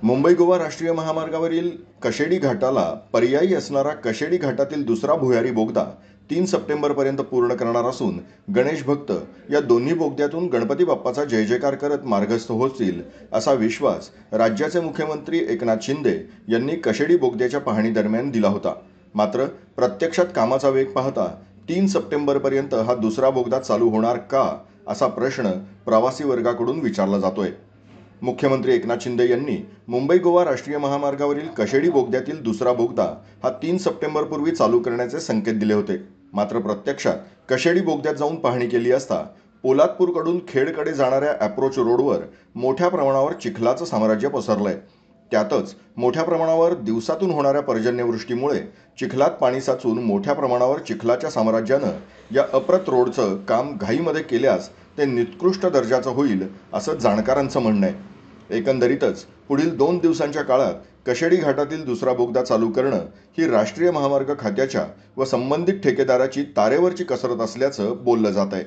मुंबई गोवा राष्ट्रीय महामार्गावरील कशेडी घाटाला पर्यायी असणारा कशेडी घाटातील दुसरा भुयारी बोगदा 3 सप्टेंबरपर्यंत पूर्ण करणार असून गणेश भक्त या दोन्ही बोगद्यातून गणपती बाप्पाचा जय जयकार करत मार्गस्थ होतील असा विश्वास राज्याचे मुख्यमंत्री एकनाथ शिंदे यांनी कशेडी बोगद्याच्या पाहणी दरम्यान दिला होता. मात्र प्रत्यक्षात कामाचा वेग पाहता 3 सप्टेंबरपर्यंत हा दुसरा बोगदा चालू होणार का असा प्रश्न प्रवासी वर्गाकडून विचारला जातोय. मुख्यमंत्री एकनाथ शिंदे यांनी मुंबई गोवा राष्ट्रीय महामार्गावरील कशेडी बोगद्यातील दुसरा बोगदा हा 3 सप्टेंबरपूर्वी चालू करण्याचे संकेत दिले होते. मात्र प्रत्यक्षात कशेडी बोगद्यात जाऊन पाहणी केली असता पोलादपूरकडून खेडकडे जाणाऱ्या अप्रोच रोडवर मोठ्या प्रमाणावर चिखलाचं साम्राज्य पसरलंय. त्यातच मोठ्या प्रमाणावर दिवसातून होणाऱ्या पर्जन्यवृष्टीमुळे चिखलात पाणी साचून मोठ्या प्रमाणावर चिखलाच्या साम्राज्यानं या अप्रत रोडचं काम घाईमध्ये केल्यास ते निकृष्ट दर्जाचं होईल असं जाणकारांचं म्हणणं आहे. एकंदरीतच पुढील 2 दिवसांच्या काळात कशेडी घाटातील दुसरा बोगदा चालू करणं ही राष्ट्रीय महामार्ग खात्याच्या व संबंधित ठेकेदाराची तारेवरची कसरत असल्याचं बोललं जात आहे.